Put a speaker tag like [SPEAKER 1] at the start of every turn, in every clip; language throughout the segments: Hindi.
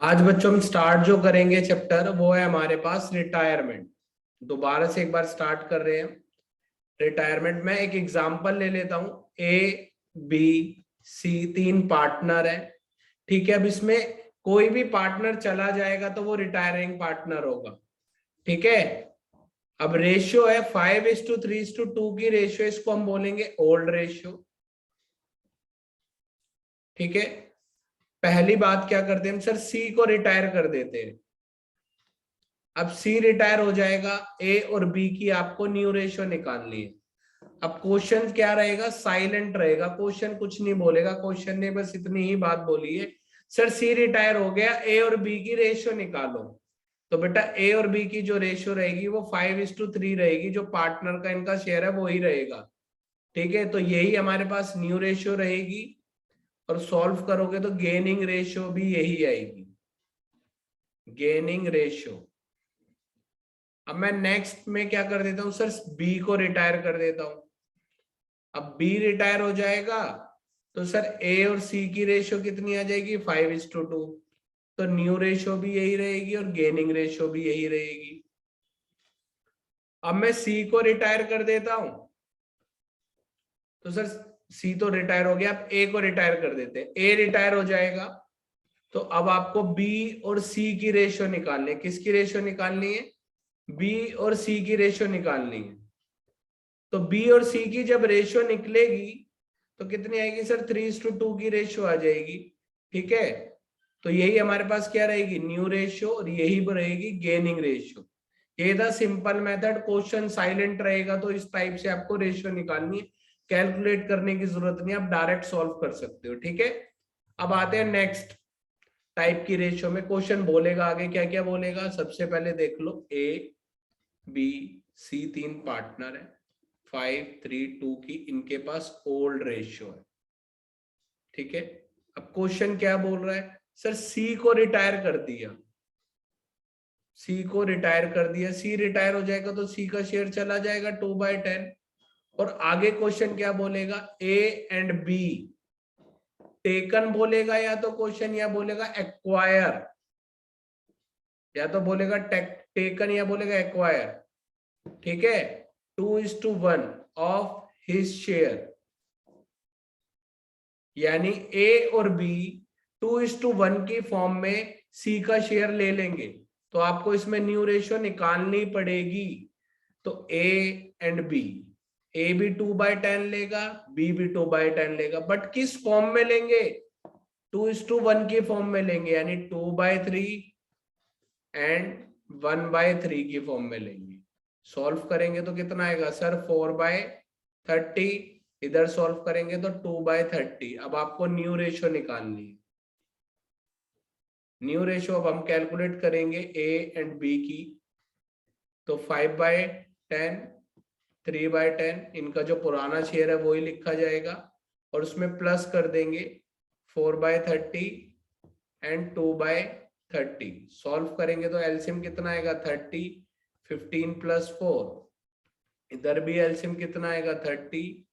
[SPEAKER 1] आज बच्चों हम स्टार्ट जो करेंगे चैप्टर वो है हमारे पास रिटायरमेंट। दोबारा से एक बार स्टार्ट कर रहे हैं रिटायरमेंट में। एक एग्जांपल ले लेता हूं। ए बी सी तीन पार्टनर है। ठीक है, अब इसमें कोई भी पार्टनर चला जाएगा तो वो रिटायरिंग पार्टनर होगा। ठीक है, अब रेशियो है 5:3:2 की रेशियो, इसको हम बोलेंगे ओल्ड रेशियो। ठीक है, पहली बात क्या करते हैं हम सर, सी को रिटायर कर देते हैं। अब सी रिटायर हो जाएगा, ए और बी की आपको न्यू रेशियो निकालनी है। अब क्वेश्चन क्या रहेगा, साइलेंट रहेगा, क्वेश्चन कुछ नहीं बोलेगा। क्वेश्चन ने बस इतनी ही बात बोली है, सर सी रिटायर हो गया, ए और बी की रेशियो निकालो। तो बेटा ए और बी की जो रेशियो रहेगी वो 5:3 रहेगी। जो पार्टनर का इनका शेयर है वो ही रहेगा। ठीक है, तो यही हमारे पास न्यू रेशियो रहेगी। और सॉल्व करोगे तो गेनिंग रेशियो भी यही आएगी, गेनिंग रेशियो। अब मैं नेक्स्ट में क्या कर देता हूं सर, बी को रिटायर कर देता हूं। अब बी रिटायर हो जाएगा तो सर ए और सी की रेशियो कितनी आ जाएगी, 5:2। तो न्यू रेशियो भी यही रहेगी और गेनिंग रेशियो भी यही रहेगी। अब मैं सी को रिटायर कर देता हूं तो सर सी तो रिटायर हो गया, अब ए को रिटायर कर देते हैं। ए रिटायर हो जाएगा तो अब आपको बी और सी की रेशियो निकालनी है। किसकी रेशियो निकालनी है, बी और सी की रेशियो निकालनी है। तो बी और सी की जब रेशियो निकलेगी तो कितनी आएगी सर, 3:2 की रेशियो आ जाएगी। ठीक है, तो यही हमारे पास क्या रहेगी, न्यू रेशियो, और यही रहेगी गेनिंग रेशियो। ये था सिंपल मेथड। क्वेश्चन साइलेंट रहेगा तो इस टाइप से आपको रेशियो निकालनी है, कैलकुलेट करने की जरूरत नहीं, आप डायरेक्ट सॉल्व कर सकते हो। ठीक है, अब आते हैं नेक्स्ट टाइप की रेशियो में। क्वेश्चन बोलेगा आगे क्या क्या बोलेगा, सबसे पहले देख लो, ए बी सी तीन पार्टनर है, 5:3:2 की इनके पास ओल्ड रेशियो है। ठीक है, अब क्वेश्चन क्या बोल रहा है सर, सी को रिटायर कर दिया, सी को रिटायर कर दिया, सी रिटायर हो जाएगा तो सी का शेयर चला जाएगा 2/10। और आगे क्वेश्चन क्या बोलेगा, ए एंड बी टेकन बोलेगा या तो क्वेश्चन, या बोलेगा एक्वायर, या तो बोलेगा टेकन या बोलेगा एक्वायर। ठीक है, 2:1 ऑफ हिज शेयर, यानी ए और बी 2:1 की फॉर्म में सी का शेयर ले लेंगे। तो आपको इसमें न्यू रेशियो निकालनी पड़ेगी। तो ए एंड बी, ए भी 2/10 लेगा, बी भी 2/10 लेगा, बट किस फॉर्म में लेंगे, 2:1 की फॉर्म में लेंगे, यानी 2/3 एंड 1/3 की फॉर्म में लेंगे। सॉल्व करेंगे तो कितना आएगा सर, 4/30। इधर सॉल्व करेंगे तो 2/30। अब आपको न्यू रेशियो निकालनी है। न्यू रेशियो अब हम कैलकुलेट करेंगे ए एंड बी की। तो 5/10, 3/10, इनका जो पुराना शेयर है वही लिखा जाएगा और उसमें प्लस कर देंगे 4/30 एंड 2/30। सॉल्व करेंगे तो एलसीएम कितना आएगा, 30, 15 + 4। इधर भी एलसीएम कितना आएगा, 30,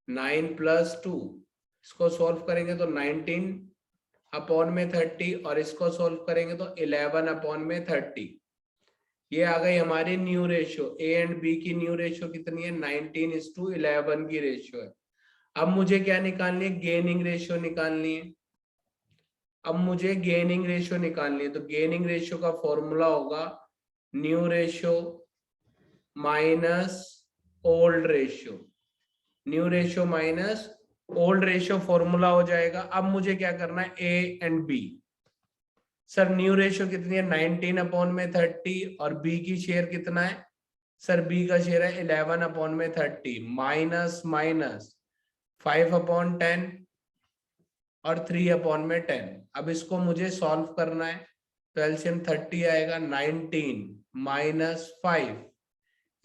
[SPEAKER 1] 9 + 2। इसको सॉल्व करेंगे तो 19/30, और इसको सॉल्व करेंगे तो 11/30। ये आ गई हमारी new ratio. A and B की न्यू रेशियो कितनी है, 19:11 की रेशियो है। अब मुझे क्या निकालनी है, गेनिंग रेशियो निकालनी है। अब मुझे गेनिंग रेशियो निकालनी है, तो गेनिंग रेशियो का फॉर्मूला होगा new ratio minus old ratio. New ratio minus old ratio formula हो जाएगा। अब मुझे क्या करना है, A and B. Sir new ratio कितनी है, 19/30, और बी की शेयर कितना है, सर बी का शेयर है 11/30, माइनस माइनस 5/10 और 3/10। अब इसको मुझे सॉल्व करना है तो एलसीएम 30 आएगा, 19 माइनस 5,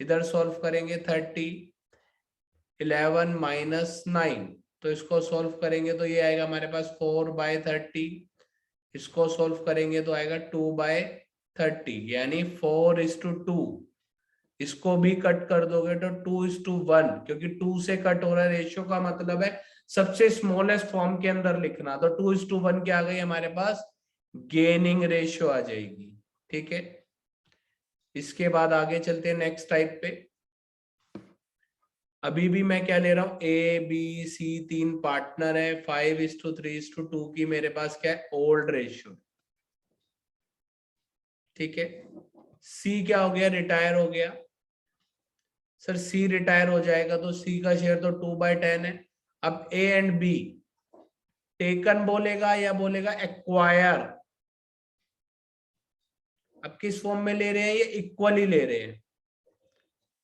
[SPEAKER 1] इधर सॉल्व करेंगे 30, 11 माइनस 9, तो इसको सॉल्व करेंगे तो ये आएगा हमारे पास 4/30। इसको सॉल्व करेंगे तो आएगा 2/30, यानी 4:2। इसको भी कट कर दोगे तो 2:1, क्योंकि 2 से कट हो रहा है। रेशियो का मतलब है सबसे स्मॉलेस्ट फॉर्म के अंदर लिखना। तो 2:1 क्या आ गई हमारे पास, गेनिंग रेशियो आ जाएगी। ठीक है, इसके बाद आगे चलते हैं नेक्स्ट टाइप पे। अभी भी मैं क्या ले रहा हूं, ए बी सी तीन पार्टनर है, 5:3:2 की मेरे पास क्या है, ओल्ड रेशियो। ठीक है, सी क्या हो गया, रिटायर हो गया। सर सी रिटायर हो जाएगा तो सी का शेयर तो 2/10 है। अब ए एंड बी टेकन बोलेगा या बोलेगा एक्वायर? अब किस फॉर्म में ले रहे हैं, ये इक्वली ले रहे हैं,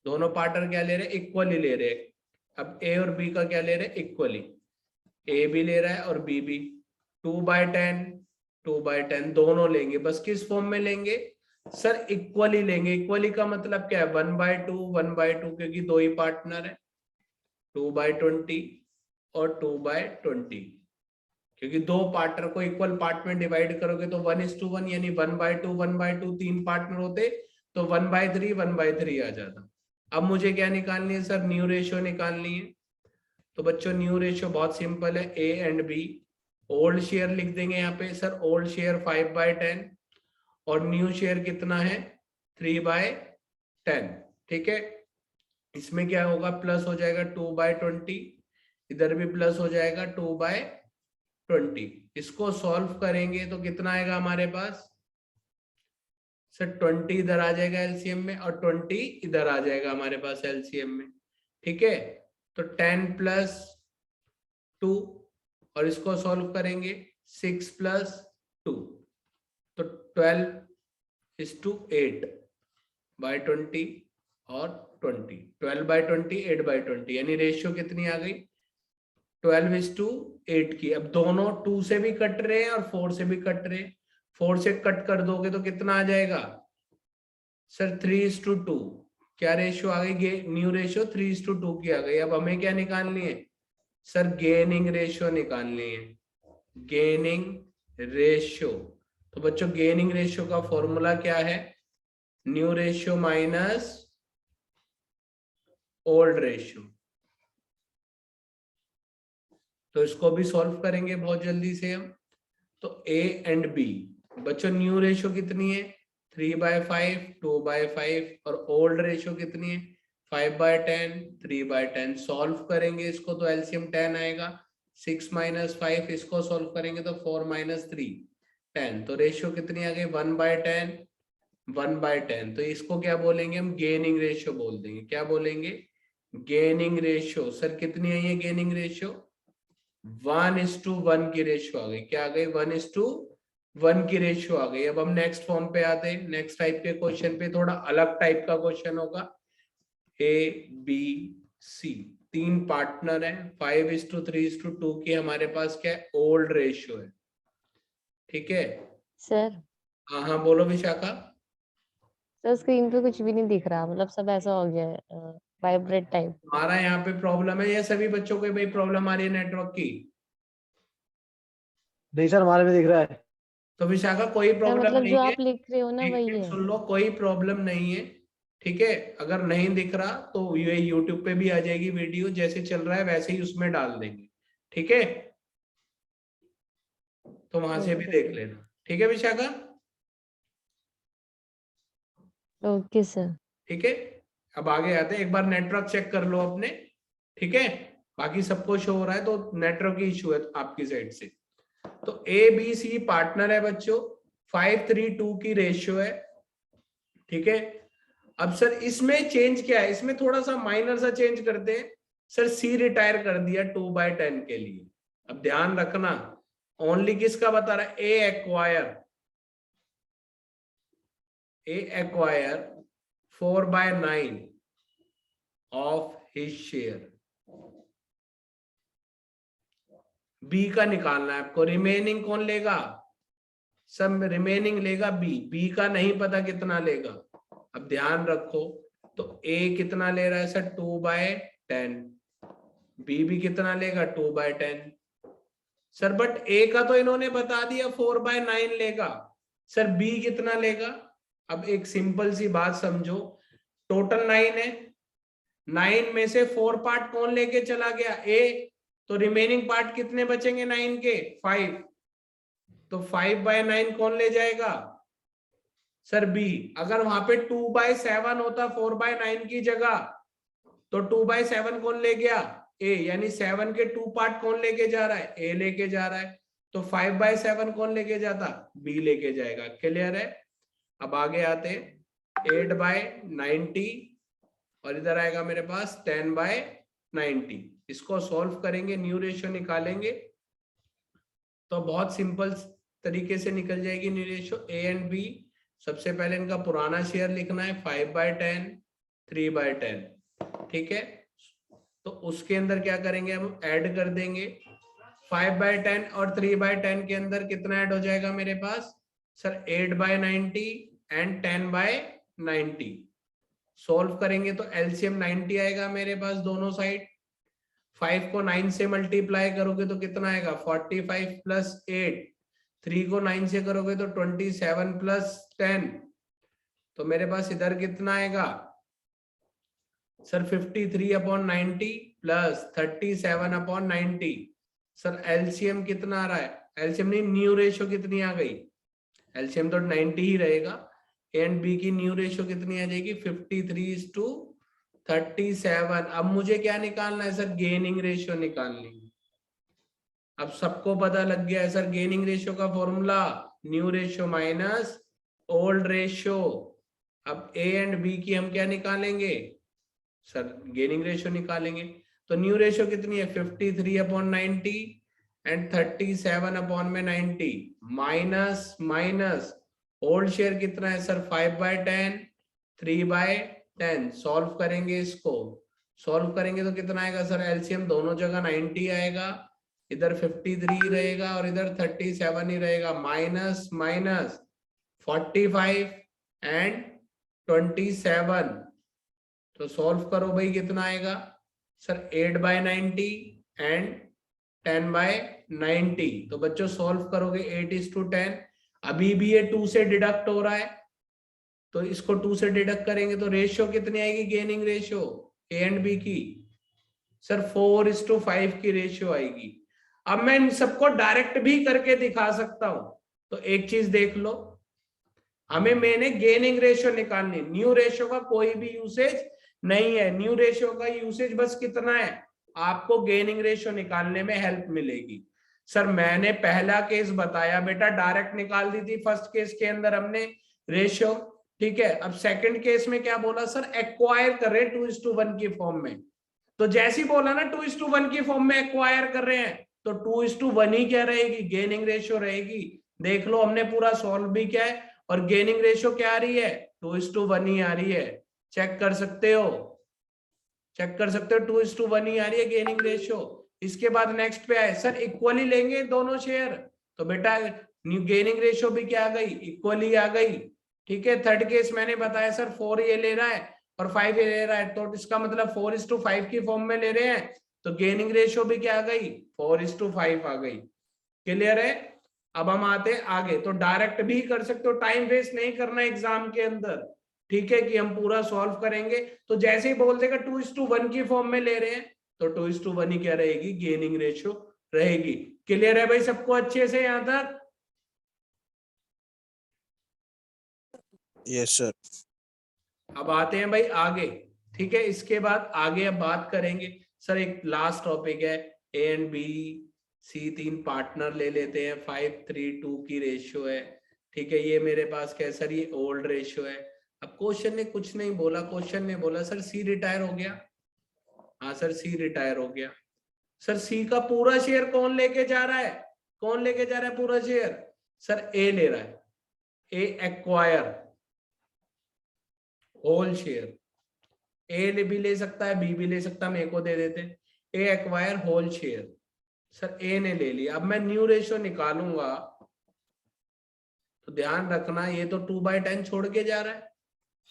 [SPEAKER 1] दोनों पार्टनर क्या ले रहे हैं, इक्वली ले रहे हैं। अब ए और बी का क्या ले रहे हैं, इक्वली, ए भी ले रहा है और बी भी। 2/10 2/10 दोनों लेंगे, बस किस फॉर्म में लेंगे सर, इक्वली लेंगे। इक्वली का मतलब क्या है, 1/2 1/2, क्योंकि दो ही पार्टनर है। 2/20 और 2/20, क्योंकि दो पार्टनर को इक्वल पार्ट में डिवाइड करोगे तो 1:1, यानी 1/2 1/2, तीन पार्टनर होते तो 1/3 1/3 आ जाता। अब मुझे क्या निकालनी है सर, न्यू रेशियो निकालनी है। तो बच्चों न्यू रेशियो बहुत सिंपल है, A and B. Old share लिख देंगे यहाँ पे सर, ओल्ड शेयर 5/10 और न्यू शेयर कितना है, 3/10। ठीक है, इसमें क्या होगा, प्लस हो जाएगा 2/20, इधर भी प्लस हो जाएगा 2/20। इसको सॉल्व करेंगे तो कितना आएगा हमारे पास सर, 20 इधर आ जाएगा एलसीएम में और 20 इधर आ जाएगा हमारे पास एलसीएम में। ठीक है, तो 10 + 2 और इसको सॉल्व करेंगे 6 + 2, तो 12:8/20 और 20, 12/20 8/20, यानी रेशियो कितनी आ गई, 12:8 की। अब दोनों 2 से भी कट रहे हैं और 4 से भी कट रहे हैं, 4 से कट कर दोगे तो कितना आ जाएगा सर, 3:2। क्या रेशियो आ गई, न्यू रेशियो 3:2 की आ गई। अब हमें क्या निकालनी है सर, गेनिंग रेशियो निकालनी है, गेनिंग रेशियो। तो बच्चों गेनिंग रेशियो का फॉर्मूला क्या है, new ratio minus old ratio. तो इसको भी सॉल्व करेंगे बहुत जल्दी से हम। तो ए एंड बी, बच्चों न्यू रेशियो कितनी है, 3/5 2/5, और ओल्ड रेशियो कितनी है, 5/10 3/10। सॉल्व करेंगे इसको तो एलसीएम 10 आएगा, 6 - 5, इसको सॉल्व करेंगे तो 4 - 3 10। तो रेशियो कितनी आ गई, 1/10 1/10। तो इसको क्या बोलेंगे हम, गेनिंग रेशियो बोल देंगे। क्या बोलेंगे, गेनिंग रेशियो। सर कितनी है ये गेनिंग रेशियो, 1:1 की रेशियो आ गई। क्या आ गई, 1:1 की रेशियो आ गई। अब हम नेक्स्ट फॉर्म पे आते हैं, नेक्स्ट टाइप के क्वेश्चन पे, थोड़ा अलग टाइप का क्वेश्चन होगा। ए बी सी तीन पार्टनर है, 5:3:2 की हमारे पास क्या है, ओल्ड रेशियो है। ठीक है
[SPEAKER 2] सर,
[SPEAKER 1] हाँ हाँ बोलो विशाखा।
[SPEAKER 2] सर स्क्रीन पे कुछ भी नहीं दिख रहा, मतलब सब ऐसा हो गया है, वाइब्रेट टाइप।
[SPEAKER 1] हमारा यहाँ पे प्रॉब्लम है या सभी बच्चों को भाई प्रॉब्लम आ रही है नेटवर्क की?
[SPEAKER 3] नहीं सर, हमारे में दिख रहा है।
[SPEAKER 1] तो विशाखा कोई
[SPEAKER 2] सर
[SPEAKER 1] प्रॉब्लम
[SPEAKER 2] मतलब
[SPEAKER 1] नहीं
[SPEAKER 2] जो
[SPEAKER 1] है,
[SPEAKER 2] आप लिख रहे हो ना
[SPEAKER 1] एक
[SPEAKER 2] वही
[SPEAKER 1] मिनट
[SPEAKER 2] है।
[SPEAKER 1] सुन लो, कोई प्रॉब्लम नहीं है। ठीक है, अगर नहीं दिख रहा तो ये यूट्यूब पे भी आ जाएगी वीडियो, जैसे चल रहा है वैसे ही उसमें डाल देंगे। ठीक है, तो वहां से भी देख लेना। ठीक है विशाखा,
[SPEAKER 2] ओके सर।
[SPEAKER 1] ठीक है। अब आगे आते हैं, एक बार नेटवर्क चेक कर लो अपने। ठीक है, बाकी सबको शो हो रहा है तो नेटवर्क की इशू है आपकी साइड से। तो ए बी सी पार्टनर है बच्चों, 5:3:2 की रेशियो है। ठीक है, अब सर इसमें चेंज क्या है, इसमें थोड़ा सा माइनर सा चेंज करते हैं। सर सी रिटायर कर दिया 2/10 के लिए। अब ध्यान रखना, ओनली किसका बता रहा है, A acquire 4/9 of his share. B का निकालना है आपको, रिमेनिंग कौन लेगा, सब रिमेनिंग लेगा बी का नहीं पता कितना लेगा। अब ध्यान रखो, तो ए कितना ले रहा है सर, 2/10, बी भी कितना लेगा, 2/10। सर बट ए का तो इन्होंने बता दिया 4/9 लेगा, सर बी कितना लेगा। अब एक सिंपल सी बात समझो, टोटल 9 है, 9 में से 4 पार्ट कौन लेके चला गया, ए, तो रिमेनिंग पार्ट कितने बचेंगे 9 के, 5। तो 5/9 कौन ले जाएगा सर बी। अगर वहां पे 2/7 होता 4/9 की जगह, तो 2/7 कौन ले गया ए, यानी 7 के 2 पार्ट कौन लेके जा रहा है ए लेके जा रहा है। तो 5/7 कौन लेके जाता बी लेके जाएगा। क्लियर है। अब आगे आते 8/90 और इधर आएगा मेरे पास 10/90। इसको सॉल्व करेंगे, न्यू रेशियो निकालेंगे तो बहुत सिंपल तरीके से निकल जाएगी new ratio. A and B, सबसे पहले इनका पुराना शेयर लिखना है 5/10 3/10। ठीक है, तो उसके अंदर क्या करेंगे हम ऐड कर देंगे। 5/10 और 3/10 के अंदर कितना ऐड हो जाएगा मेरे पास सर 8/90 एंड 10/90। सॉल्व करेंगे तो एलसीएम 90 आएगा मेरे पास दोनों साइड। 5 को 9 से मल्टीप्लाई करोगे तो कितना आएगा 45 प्लस 8। 3 को 9 से करोगे तो 27 प्लस 10। तो मेरे पास इधर कितना आएगा सर 53/90 प्लस 37/90। सर एलसीएम कितना आ रहा है, एलसीएम नहीं न्यू रेशियो कितनी आ गई, एलसीएम तो 90 ही रहेगा। ए एंड बी की न्यू रेशियो कितनी आ जाएगी 53:37। अब मुझे क्या निकालना है सर गेनिंग रेशियो निकालनी है। अब सबको पता लग गया है सर गेनिंग रेशियो का formula new ratio minus old ratio. अब ए एंड बी की हम क्या निकालेंगे सर गेनिंग रेशियो निकालेंगे। तो न्यू रेशियो कितनी है 53/90 and 37/90 minus minus old share कितना है सर 5/10 3/10। सॉल्व करेंगे, इसको सॉल्व करेंगे तो कितना आएगा सर एलसीएम दोनों जगह 90 आएगा, इधर 53 रहेगा और इधर 37 ही रहेगा। Minus minus 45 and 27। तो सॉल्व करो भाई कितना आएगा सर 8/90 एंड 10/90। तो बच्चों सॉल्व करोगे 8:10। अभी भी ये 2 से डिडक्ट हो रहा है, तो इसको 2 से डिडक्ट करेंगे तो रेशियो कितनी आएगी gaining ratio A and B की सर 4:5 की रेशियो आएगी। अब मैं इन सबको डायरेक्ट भी करके दिखा सकता हूं। तो एक चीज देख लो, हमें मैंने गेनिंग रेशियो निकालनी, न्यू रेशियो का कोई भी यूसेज नहीं है। न्यू रेशियो का यूसेज बस कितना है, आपको गेनिंग रेशियो निकालने में हेल्प मिलेगी। सर मैंने पहला केस बताया बेटा डायरेक्ट निकाल दी थी, फर्स्ट केस के अंदर हमने रेशियो। ठीक है, अब सेकंड केस में क्या बोला सर एक्वायर कर रहे हैं 2:1 की फॉर्म में। तो जैसी बोला ना 2:1 की फॉर्म में एक्वायर कर रहे हैं, तो 2:1 ही क्या रहेगी गेनिंग रेशियो रहेगी। देख लो हमने पूरा सॉल्व भी किया है और गेनिंग रेशियो क्या आ रही है 2:1 ही आ रही है। चेक कर सकते हो, चेक कर सकते हो 2:1 ही आ रही है गेनिंग रेशियो। इसके बाद नेक्स्ट पे आए सर इक्वली लेंगे दोनों शेयर, तो बेटा गेनिंग रेशियो भी क्या आ गई इक्वली आ गई। ठीक है, थर्ड केस मैंने बताया सर 4 ये ले रहा है और 5 ये ले रहा है, तो इसका मतलब 4:5 की फॉर्म में ले रहे हैं, तो गेनिंग रेशियो भी क्या आ गई 4:5 आ गई। क्लियर है। अब हम आते आगे, तो डायरेक्ट भी कर सकते हो, टाइम वेस्ट नहीं करना एग्जाम के अंदर। ठीक है कि हम पूरा सॉल्व करेंगे, तो जैसे ही बोल देगा 2:1 की फॉर्म में ले रहे हैं तो 2:1 ही क्या रहेगी गेनिंग रेशियो रहेगी। क्लियर है भाई सबको अच्छे से यहां तक।
[SPEAKER 3] Yes sir.
[SPEAKER 1] अब आते हैं भाई आगे। ठीक है, इसके बाद आगे अब बात करेंगे सर एक लास्ट टॉपिक है A and B C 3 partner ले लेते हैं 5:3:2 की रेशियो है। ठीक है, ये मेरे पास क्या है सर ये ओल्ड रेशियो है। अब क्वेश्चन ने कुछ नहीं बोला, क्वेश्चन ने बोला सर सी रिटायर हो गया। हाँ सर सी रिटायर हो गया। सर सी का पूरा शेयर कौन लेके जा रहा है, कौन लेके जा रहा है पूरा शेयर सर ए ले रहा है। ए एक्वायर होल शेयर, ए भी ले सकता है बी भी ले सकता है, मेरे को दे देते ए एक्वायर होल शेयर। सर ए ने ले लिया। अब मैं न्यू रेशियो निकालूंगा तो ध्यान रखना ये तो 2/10 छोड़ के जा रहा है।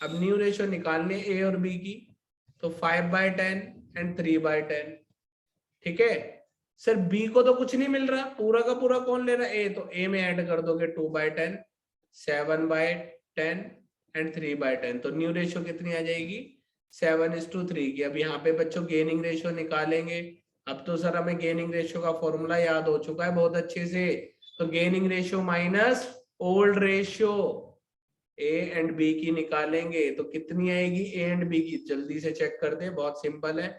[SPEAKER 1] अब न्यू रेशियो निकालने ए और बी की, तो 5/10 एंड 3/10। ठीक है सर बी को तो कुछ नहीं मिल रहा, पूरा का पूरा कौन ले रहा है ए, तो ए में ऐड कर दोगे 2/10 7/10 एंड 3/10। तो न्यू रेशियो कितनी आ जाएगी 7:3 की। अब यहाँ पे बच्चों गेनिंग रेशियो निकालेंगे। अब तो सर हमें गेनिंग रेशियो का फॉर्मूला याद हो चुका है बहुत अच्छे से। तो gaining ratio minus old ratio, A and B की निकालेंगे तो कितनी आएगी, ए एंड बी की जल्दी से चेक कर दे, बहुत सिंपल है।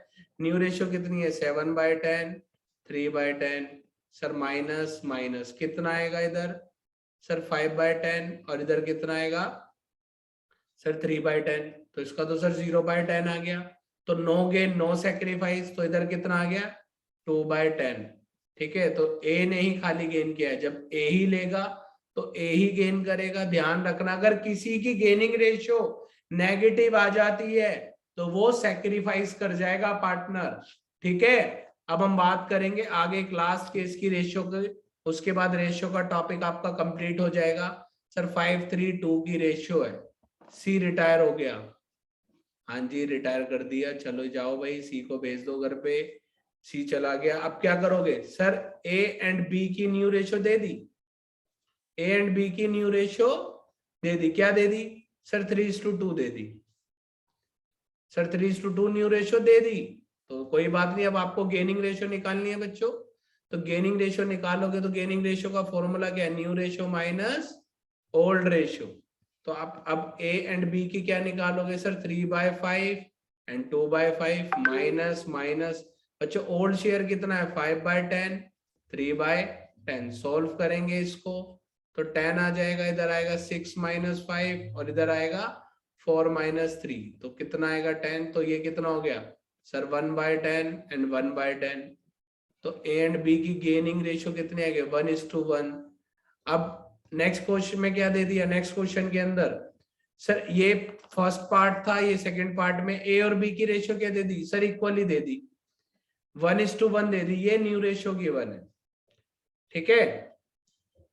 [SPEAKER 1] न्यू रेशियो कितनी है 7/10, 3/10 सर, माइनस माइनस कितना आएगा इधर सर 5/10, और इधर कितना आएगा सर 3/10, तो इसका तो सर 0/10 आ गया। तो नो गेन नो सेक्रीफाइस, तो इधर कितना आ गया 2/10। ठीक है, तो ए ने ही खाली गेन किया है, जब ए ही लेगा तो ए ही गेन करेगा। ध्यान रखना, अगर किसी की गेनिंग रेशियो नेगेटिव आ जाती है तो वो सेक्रीफाइस कर जाएगा पार्टनर। ठीक है, अब हम बात करेंगे आगे क्लास के इसकी रेशियो की, उसके बाद रेशियो का टॉपिक आपका कंप्लीट हो जाएगा। सर 5:3:2 की रेशियो है, सी रिटायर हो गया। हाँ जी रिटायर कर दिया, चलो जाओ भाई सी को भेज दो घर पे, सी चला गया। अब क्या करोगे सर, ए एंड बी की न्यू रेशियो दे दी, ए एंड बी की न्यू रेशियो दे दी, क्या दे दी सर 3:2 दे दी, सर 3:2 न्यू रेशियो दे दी। तो कोई बात नहीं, अब आपको गेनिंग रेशियो निकालनी है बच्चों, तो गेनिंग रेशियो निकालोगे तो गेनिंग रेशियो का फॉर्मूला क्या है, new ratio minus old ratio. तो आप अब ए एंड बी की क्या निकालोगे सर 3/5 एंड 2/5 माइनस माइनस, बच्चों ओल्ड शेयर कितना है 5/10, 3/10 सोल्व करेंगे इसको तो 10 आ जाएगा, इधर आएगा 6 - 5 और इधर आएगा 4 - 3, तो कितना आएगा 10, तो ये कितना हो गया सर 1/10 एंड 1/10। तो ए एंड बी की गेनिंग रेशियो कितने आ गए 1:1। अब नेक्स्ट क्वेश्चन में क्या दे दिया, नेक्स्ट क्वेश्चन के अंदर सर ये फर्स्ट पार्ट था, ये सेकंड पार्ट में ए और बी की रेशियो क्या दे दी सर इक्वली दे दी, 1:1 दे दी, ये न्यू रेशियो गिवन है। ठीक है,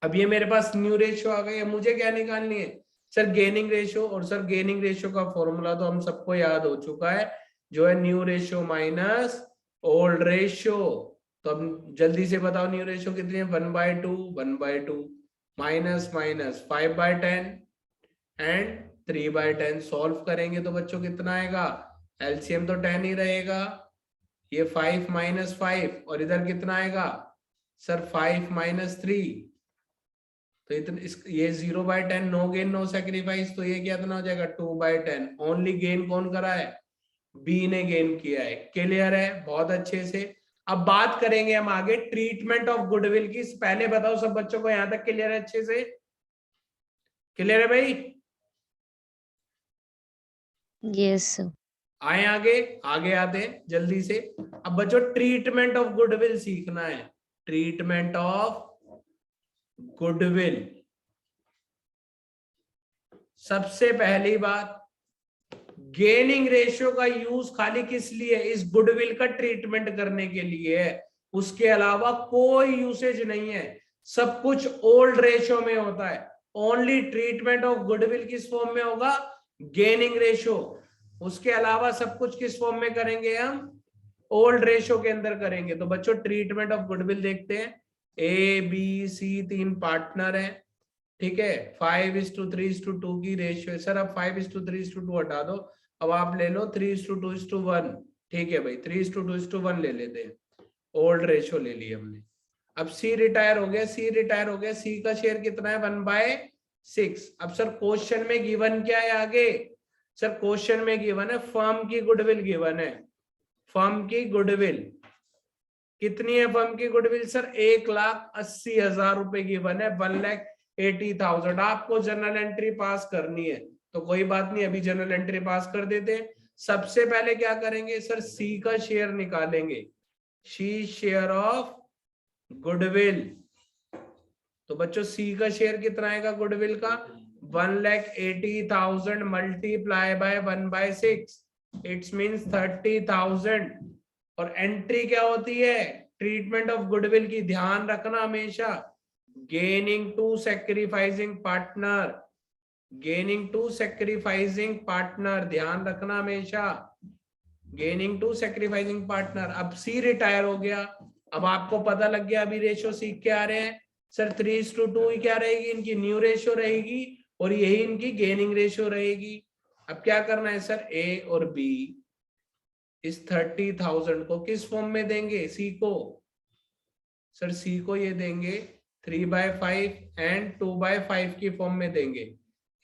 [SPEAKER 1] अब ये मेरे पास न्यू रेशियो आ गई, मुझे क्या निकालनी है सर गेनिंग रेशियो, और सर गेनिंग रेशियो का फॉर्मूला तो हम सबको याद हो चुका है, जो है new ratio minus old ratio. तो अब जल्दी से बताओ न्यू रेशियो कितनी है 1/2, 1/2 माइनस माइनस 5/10 एंड 3/10 सॉल्व करेंगे तो बच्चों कितना आएगा, एलसीएम तो 10 ही रहेगा, ये 5 - 5 और इधर कितना आएगा सर 5 - 3, तो इतना ये 0/10 नो गेन नो सेक्रीफाइस, तो ये कितना हो जाएगा 2/10। ओनली गेन कौन करा है, बी ने गेन किया है। क्लियर है, बहुत अच्छे से। अब बात करेंगे हम आगे ट्रीटमेंट ऑफ गुडविल की, पहले बताओ सब बच्चों को यहां तक क्लियर है, अच्छे से क्लियर है भाई,
[SPEAKER 2] यस
[SPEAKER 1] आए आगे, आगे आते हैं जल्दी से। अब बच्चों ट्रीटमेंट ऑफ गुडविल सीखना है, ट्रीटमेंट ऑफ गुडविल। सबसे पहली बात, गेनिंग रेशियो का यूज खाली किस लिए, इस गुडविल का ट्रीटमेंट करने के लिए है, उसके अलावा कोई यूसेज नहीं है, सब कुछ ओल्ड रेशियो में होता है। ओनली ट्रीटमेंट ऑफ गुडविल किस फॉर्म में होगा, गेनिंग रेशियो, उसके अलावा सब कुछ किस फॉर्म में करेंगे हम, ओल्ड रेशियो के अंदर करेंगे। तो बच्चों ट्रीटमेंट ऑफ गुडविल देखते हैं, ए बी सी 3 पार्टनर है, ठीक है, 5:3:2 की रेशियो है। सर अब 5:3:2 हटा दो, अब आप ले लो 3:2:1, ठीक है भाई 3:2:1 ले लेते हैं, ओल्ड रेशियो ले ली हमने। अब सी रिटायर हो गया, सी रिटायर हो गया, सी का शेयर कितना है 1/6। अब सर क्वेश्चन में गिवन क्या है आगे, सर क्वेश्चन में गिवन है फर्म की गुडविल गिवन है, फर्म की गुडविल कितनी है, फर्म की गुडविल सर 1,80,000 रुपए गिवन है, 1,80,000। आपको जनरल एंट्री पास करनी है तो कोई बात नहीं, अभी जनरल एंट्री पास कर देते हैं। सबसे पहले क्या करेंगे सर, सी का शेयर निकालेंगे, सी शेयर ऑफ गुडविल। तो बच्चों सी का शेयर कितना आएगा गुडविल का, 1,80,000 मल्टीप्लाई बाय 1/6, इट्स मीन्स 30,000। और एंट्री क्या होती है ट्रीटमेंट ऑफ गुडविल की, ध्यान रखना हमेशा, gaining to sacrificing partner, gaining to sacrificing partner, ध्यान रखना हमेशा, गेनिंग टू सेक्रीफाइसिंग पार्टनर। अब सी रिटायर हो गया, अब आपको पता लग गया अभी रेशियो सीख के आ रहे हैं सर 3:2 ही क्या रहेगी, इनकी न्यू रेशियो रहेगी और यही इनकी गेनिंग रेशियो रहेगी। अब क्या करना है सर, ए और बी इस 30,000 को किस फॉर्म में देंगे, सी को, सर सी को ये देंगे 3/5 एंड 2/5 की फॉर्म में देंगे।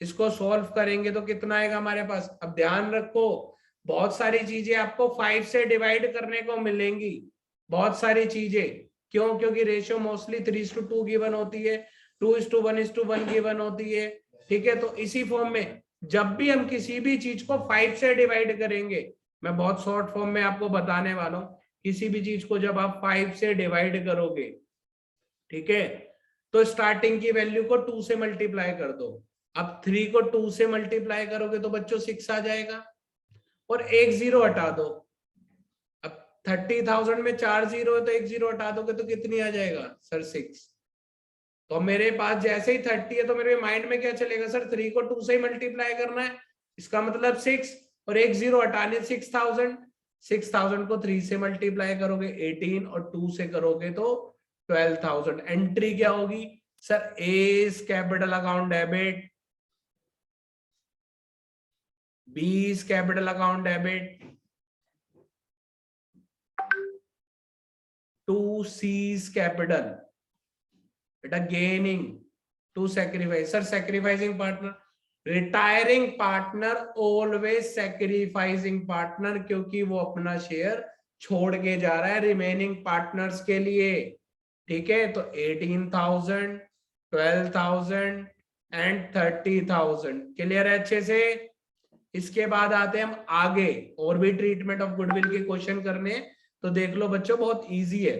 [SPEAKER 1] इसको सॉल्व करेंगे तो कितना आएगा हमारे पास। अब ध्यान रखो, बहुत सारी चीजें आपको 5 से डिवाइड करने को मिलेंगी, बहुत सारी चीजें। क्यों? क्योंकि रेशियो मोस्टली 3:2 गिवन होती है, 2:1:1 गिवन होती है। ठीक है, तो इसी फॉर्म में जब भी हम किसी भी चीज को 5 से डिवाइड करेंगे, मैं बहुत शॉर्ट फॉर्म में आपको बताने वाला हूं, किसी भी चीज को जब आप 5 से डिवाइड करोगे, ठीक है, तो स्टार्टिंग की वैल्यू को 2 से मल्टीप्लाई कर दो। अब 3 को 2 से मल्टीप्लाई करोगे तो बच्चों 6 आ जाएगा, और एक 0 हटा दो। अब 30,000 में 4 0 है तो एक 0 हटा दोगे तो कितनी आ जाएगा सर? 6। तो मेरे पास जैसे ही 30 है तो मेरे माइंड में क्या चलेगा सर? 3 को 2 से ही मल्टीप्लाई करना है, इसका मतलब 6, और एक 0 हटाने 6,000। 6,000 को 3 से मल्टीप्लाई करोगे 18, और 2 से करोगे तो 12,000। एंट्री क्या होगी sir? A is capital account debit, B is capital account debit, 2 C is capital बेटा gaining, 2 sacrifice. Sir sacrificing partner, retiring partner always sacrificing partner, क्योंकि वो अपना शेयर छोड़ के जा रहा है रिमेनिंग पार्टनर्स के लिए। ठीक है, तो 18,000, 12,000 एंड 30,000। क्लियर है अच्छे से? इसके बाद आते हैं हम आगे, और भी ट्रीटमेंट ऑफ गुडविल के क्वेश्चन करने, तो देख लो बच्चों बहुत इजी है।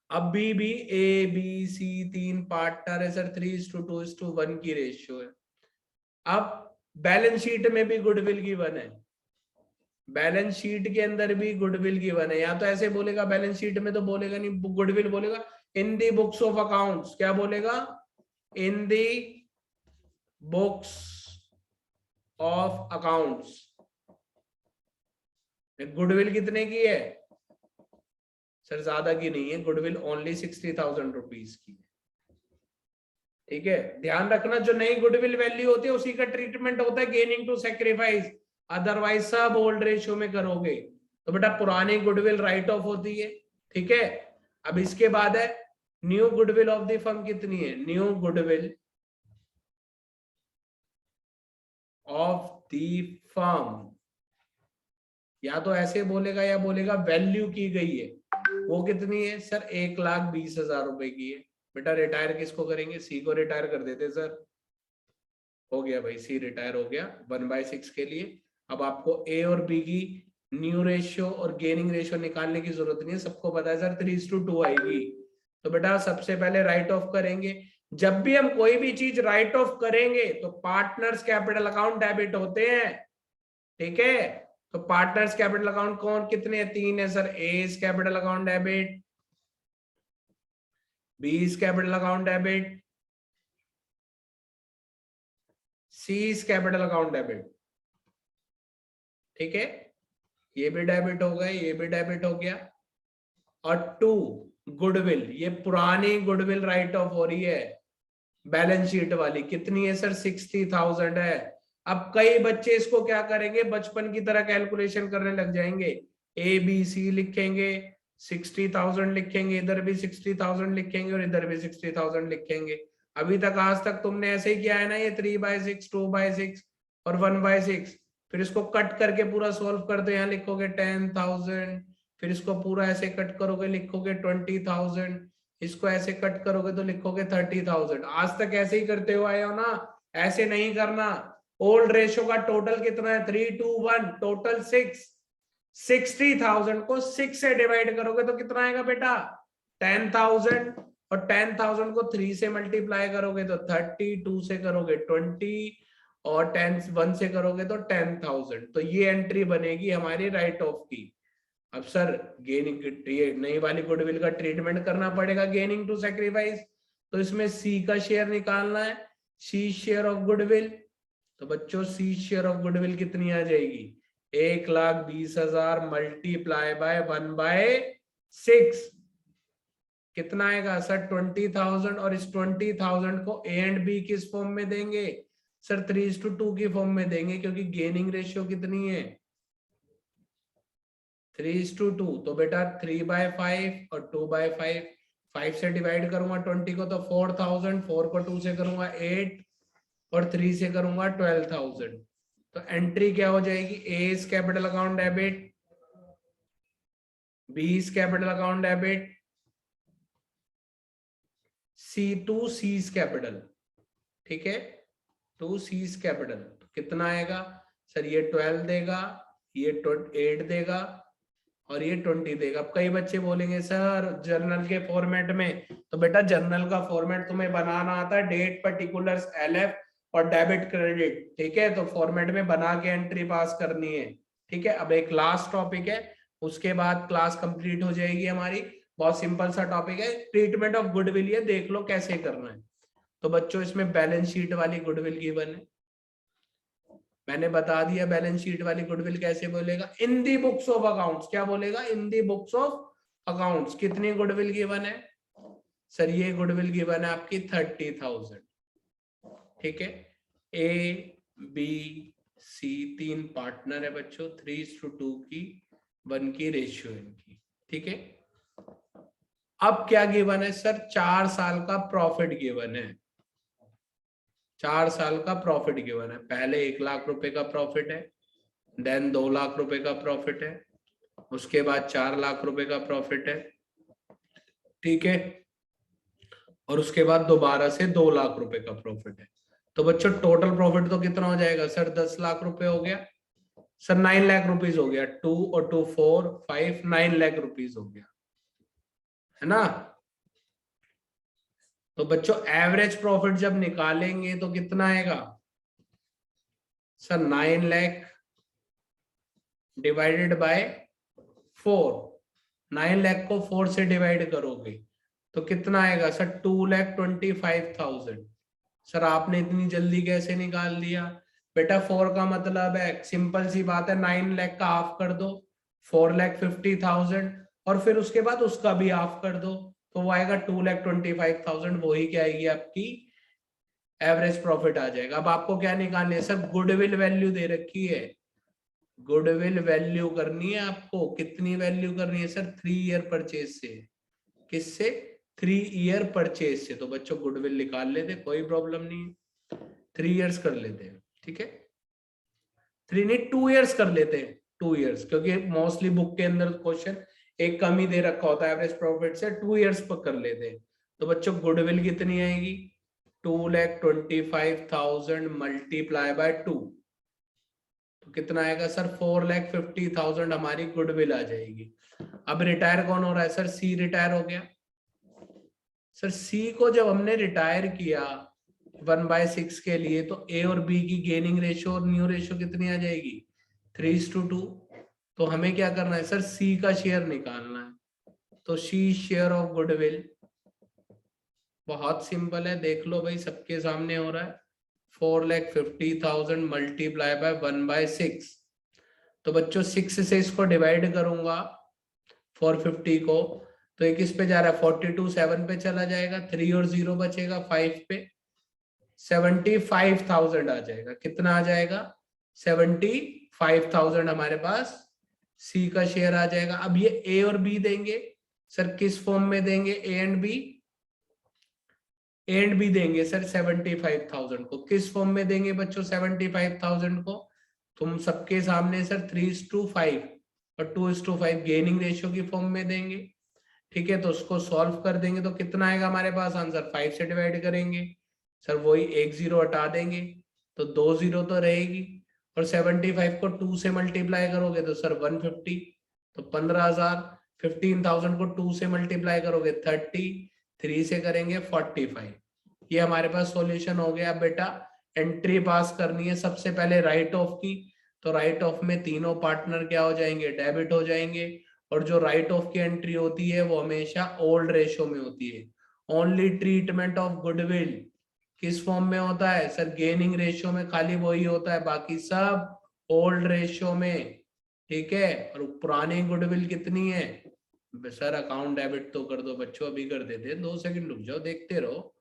[SPEAKER 1] अब भी ए बी सी 3 पार्टनर है सर, 3:2:1 की रेशियो है। अब बैलेंस शीट में भी गुडविल गिवन है, बैलेंस शीट के अंदर भी गुडविल गिवन है। या तो ऐसे बोलेगा बैलेंस शीट में, तो बोलेगा नहीं, गुडविल बोलेगा इन दी बुक्स ऑफ अकाउंट्स। क्या बोलेगा? इन दी बुक्स ऑफ अकाउंट्स। गुडविल कितने की है सर? ज्यादा की नहीं है, गुडविल ओनली 60,000 रुपीज की। ठीक है, ध्यान रखना, जो नई गुडविल वैल्यू होती है उसी का ट्रीटमेंट होता है गेनिंग टू सैक्रिफाइस, अदरवाइज सब ओल्ड रेशियो में करोगे तो बेटा पुरानी गुडविल राइट ऑफ होती है। ठीक है, अब इसके बाद है new goodwill of the firm कितनी है? New goodwill of the firm, या तो ऐसे बोलेगा या बोलेगा वैल्यू की गई है, वो कितनी है सर? 1,20,000 रुपए की है। बेटा रिटायर किसको करेंगे? सी को रिटायर कर देते सर। हो गया भाई, सी रिटायर हो गया 1/6 के लिए। अब आपको ए और बी की न्यू रेशियो और गेनिंग रेशियो निकालने की जरूरत नहीं है, सबको पता है सर 3:2 आएगी। तो बेटा सबसे पहले राइट ऑफ करेंगे। जब भी हम कोई भी चीज राइट ऑफ करेंगे तो पार्टनर्स कैपिटल अकाउंट डेबिट होते हैं। ठीक है, तो पार्टनर्स कैपिटल अकाउंट कौन कितने हैं? 3 है sir. A is capital account debit, B is capital account debit, C is capital account debit. ठीक है, ये भी डेबिट हो गए, ये भी डेबिट हो गया। और 2 गुडविल, ये पुरानी गुडविल राइट ऑफ हो रही है बैलेंस शीट वाली, कितनी है सर? 60,000 है। अब कई बच्चे इसको क्या करेंगे, बचपन की तरह कैलकुलेशन करने लग जाएंगे। ए बी सी लिखेंगे, 60,000 लिखेंगे, इधर भी 60,000 लिखेंगे और इधर भी 60,000 लिखेंगे। अभी तक आज तक तुमने ऐसे ही किया है ना, ये 3/6, 2/6 और 1/6। फिर इसको कट करके पूरा सॉल्व कर दो, यहाँ लिखोगे 10,000, फिर इसको पूरा ऐसे कट करोगे लिखोगे 20,000, इसको ऐसे कट करोगे तो लिखोगे 30,000। आज तक ऐसे ही करते हो आए हो ना, ऐसे नहीं करना। ओल्ड रेशियो का टोटल कितना है? 3:1, टोटल 6। 60,000 को 6 से डिवाइड करोगे तो कितना आएगा बेटा? 10,000, और 10,000 को 3 से मल्टीप्लाई करोगे तो 30, 2 से करोगे 20, और 10 1 से करोगे तो 10,000। तो ये एंट्री बनेगी हमारी राइट ऑफ की। अब सर गेनिंग, ये नई वाली गुडविल का ट्रीटमेंट करना पड़ेगा गेनिंग टू सैक्रिफाइस, तो इसमें सी का शेयर निकालना है, सी शेयर ऑफ गुडविल। तो बच्चों सी शेयर ऑफ गुडविल कितनी आ जाएगी? 1,20,000 मल्टीप्लाई बाय 1/6, कितना आएगा सर? 20,000। और इस 20,000 को ए एंड बी किस फॉर्म में देंगे सर? 3:2 की फॉर्म में देंगे, क्योंकि गेनिंग रेशियो कितनी है? 3:2। तो बेटा 3/5 और 2/5, 5 से डिवाइड करूंगा 20 को तो 4000, 4 को 2 से करूंगा 8 और 3 से करूंगा 12,000। तो एंट्री क्या हो जाएगी, A is capital account debit, B is capital account debit, to C is capital, ठीक है, टू सी इज कैपिटल। कितना आएगा सर, ये 12 देगा, ये 8 देगा और ये 20 देगा। अब कई बच्चे बोलेंगे सर जर्नल के फॉर्मेट में, तो बेटा जर्नल का फॉर्मेट तुम्हें बनाना आता है, डेट, पर्टिकुलर्स, एलएफ और डेबिट क्रेडिट, ठीक है, तो फॉर्मेट में बना के एंट्री पास करनी है, ठीक है। अब एक लास्ट टॉपिक है, उसके बाद क्लास कंप्लीट हो जाएगी हमारी। बहुत सिंपल सा टॉपिक है, ट्रीटमेंट ऑफ गुडविल, ये देख लो कैसे करना है। तो बच्चों इसमें बैलेंस शीट वाली गुडविल गिवन है, मैंने बता दिया बैलेंस शीट वाली गुडविल कैसे बोलेगा, इन दी बुक्स ऑफ अकाउंट्स, क्या बोलेगा, इन दी बुक्स ऑफ अकाउंट्स। कितनी गुडविल गिवन है सर, ये गुडविल गिवन है आपकी 30,000, ठीक है। ए बी सी 3 पार्टनर है बच्चों, 3:2 की 1 की रेशियो इनकी, ठीक है। अब क्या गिवन है सर, 4 साल का प्रॉफिट गिवन है, 4 साल का प्रॉफिट गिवन है। पहले 1 लाख रुपए का प्रॉफिट है, देन 2 लाख रुपए का प्रॉफिट है, उसके बाद 4 लाख रुपए का प्रॉफिट है, ठीक है, और उसके बाद दोबारा से 2 लाख रुपए का प्रॉफिट है। तो बच्चों टोटल प्रॉफिट तो कितना हो जाएगा सर, 10 लाख रुपए हो गया सर, 9 लाख रुपीज हो गया, 2 और 2 4 5 9 लाख रुपीज हो गया, है ना। तो बच्चों एवरेज प्रॉफिट जब निकालेंगे तो कितना आएगा sir, 9 lakh divided by 4, 9 lakh को 4 से डिवाइड करोगे तो कितना आएगा सर, 2,25,000। सर आपने इतनी जल्दी कैसे निकाल दिया बेटा, 4 का मतलब है, सिंपल सी बात है, 9 लाख का हाफ कर दो, 4,50,000, और फिर उसके बाद उसका भी हाफ कर दो, तो वो आएगा 2,25,000। वही क्या आएगी आपकी एवरेज प्रॉफिट आ जाएगा। अब आपको क्या निकालनी है सर, गुडविल वैल्यू दे रखी है, गुडविल वैल्यू करनी है आपको। कितनी वैल्यू करनी है सर, 3 ईयर परचेज से। किससे, 3 ईयर परचेज से। तो बच्चों गुडविल निकाल लेते, कोई प्रॉब्लम नहीं है, 3 ईयर्स कर लेते हैं, ठीक है, 3 नहीं 2 ईयर्स कर लेते हैं, 2 ईयर्स, क्योंकि मोस्टली बुक के अंदर क्वेश्चन एक कम ही दे रखा होता है एवरेज प्रॉफिट से, 2 ईयर्स पर कर लेते हैं। तो बच्चों गुडविल कितनी आएगी, 2,25,000 मल्टीप्लाई बाय 2, तो कितना आएगा सर, 4,50,000 हमारी गुडविल आ जाएगी। अब रिटायर कौन हो रहा है सर, सी रिटायर हो गया। सर सी को जब हमने रिटायर किया 1/6 के लिए, तो ए और बी की गेनिंग रेशियो और न्यू रेशियो कितनी आ जाएगी, 3:2। तो हमें क्या करना है सर, सी का शेयर निकालना है। तो सी शेयर ऑफ गुडविल, बहुत सिंपल है, देख लो भाई सबके सामने हो रहा है, 4,50,000 मल्टीप्लाई बाय 1/6। तो बच्चों 6 से इसको डिवाइड करूंगा 450 को, तो एक इस पे जा रहा है 42 7 पे चला जाएगा, 3 और 0 बचेगा 5 पे, 75,000 आ जाएगा। कितना आ जाएगा, 75,000 हमारे पास सी का शेयर आ जाएगा। अब ये ए और बी देंगे सर, किस फॉर्म में देंगे, A and B, A and B देंगे सर 75,000 को। किस फॉर्म में देंगे बच्चों 75,000 को, तुम सबके सामने सर 3:5 और 2:5 गेनिंग रेशियो की फॉर्म में देंगे, ठीक है। तो उसको सॉल्व कर देंगे तो कितना आएगा हमारे पास आंसर, 5 से डिवाइड करेंगे सर, वही 1 0 हटा देंगे तो 2 0 तो रहेगी, और 75 को 2 से मल्टीप्लाई करोगे तो सर 150, तो 15,000, 15,000 को 2 से मल्टीप्लाई करोगे 30, 3 से करेंगे 45। ये हमारे पास सॉल्यूशन हो गया। बेटा एंट्री पास करनी है सबसे पहले राइट ऑफ की, तो राइट ऑफ में तीनों पार्टनर क्या हो जाएंगे, डेबिट हो जाएंगे, और जो राइट ऑफ की एंट्री होती है वो हमेशा ओल्ड रेशियो में होती है। ओनली ट्रीटमेंट ऑफ गुडविल किस फॉर्म में होता है सर, गेनिंग रेशियो में खाली वही होता है, बाकी सब ओल्ड रेशियो में, ठीक है। और पुरानी गुडविल कितनी है सर, अकाउंट डेबिट तो कर दो बच्चों, अभी कर देते हैं, 2 सेकंड रुक जाओ, देखते रहो,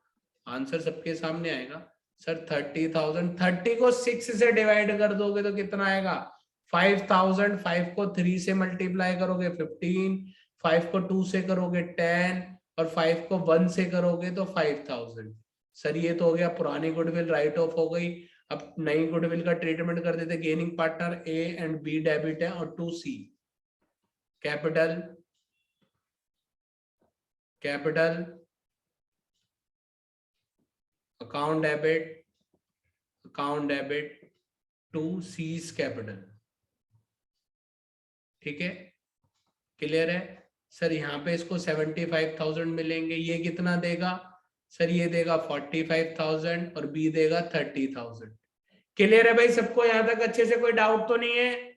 [SPEAKER 1] आंसर सबके सामने आएगा सर 30,000। 30 को 6 से डिवाइड कर दोगे तो कितना आएगा 5,000, 5 को 3 से मल्टीप्लाई करोगे 15, 5 को 2 से करोगे 10, और 5 को 1 से करोगे तो 5000। सर ये तो हो गया पुरानी गुडविल राइट ऑफ हो गई। अब नई गुडविल का ट्रीटमेंट कर देते। Gaining partner A and B debit है और 2 C capital capital account debit to C's capital. ठीक है, क्लियर है सर। यहाँ पे इसको 75,000 मिलेंगे। ये कितना देगा सर? ये देगा 45,000 और बी देगा 30,000। क्लियर है भाई सबको? यहाँ तक अच्छे से कोई डाउट तो नहीं है?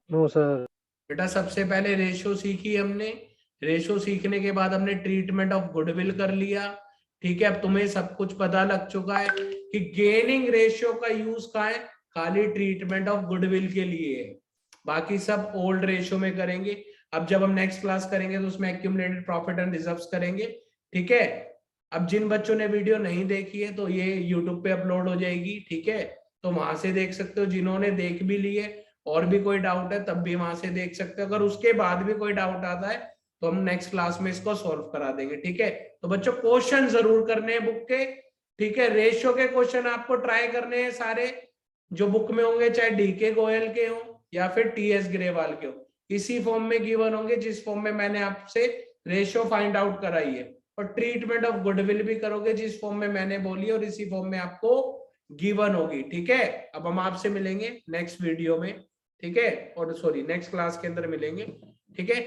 [SPEAKER 3] No sir.
[SPEAKER 1] बेटा सबसे पहले रेशो सीखी हमने। रेशो सीखने के बाद हमने ट्रीटमेंट ऑफ गुडविल कर लिया। ठीक है, अब तुम्हें सब कुछ पता लग चुका है कि गेनिंग रेशियो का यूज कहाँ है? खाली ट्रीटमेंट ऑफ गुडविल के लिए है। बाकी सब ओल्ड रेशियो में करेंगे। अब जब हम नेक्स्ट क्लास करेंगे तो उसमें एक्यूमुलेटेड प्रॉफिट एंड रिजर्व्स करेंगे। ठीक है, अब जिन बच्चों ने वीडियो नहीं देखी है तो ये यूट्यूब पे अपलोड हो जाएगी। ठीक है, तो वहां से देख सकते हो। जिन्होंने देख भी ली है और भी कोई डाउट है तब भी वहां से देख सकते हो। अगर उसके बाद भी कोई डाउट आता है तो हम नेक्स्ट क्लास में इसको सॉल्व करा देंगे। ठीक है, तो बच्चों क्वेश्चन जरूर करने हैं बुक के। ठीक है, रेशियो के क्वेश्चन आपको ट्राई करने हैं सारे जो बुक में होंगे, चाहे डीके गोयल के हो या फिर टीएस ग्रेवाल के हो। इसी फॉर्म में गिवन होंगे जिस फॉर्म में मैंने आपसे रेशियो फाइंड आउट कराई है। और ट्रीटमेंट ऑफ गुडविल भी करोगे जिस फॉर्म में मैंने बोली और इसी फॉर्म में आपको गिवन होगी। ठीक है, अब हम आपसे मिलेंगे नेक्स्ट वीडियो में। ठीक है, और सॉरी नेक्स्ट क्लास के अंदर मिलेंगे। ठीक है।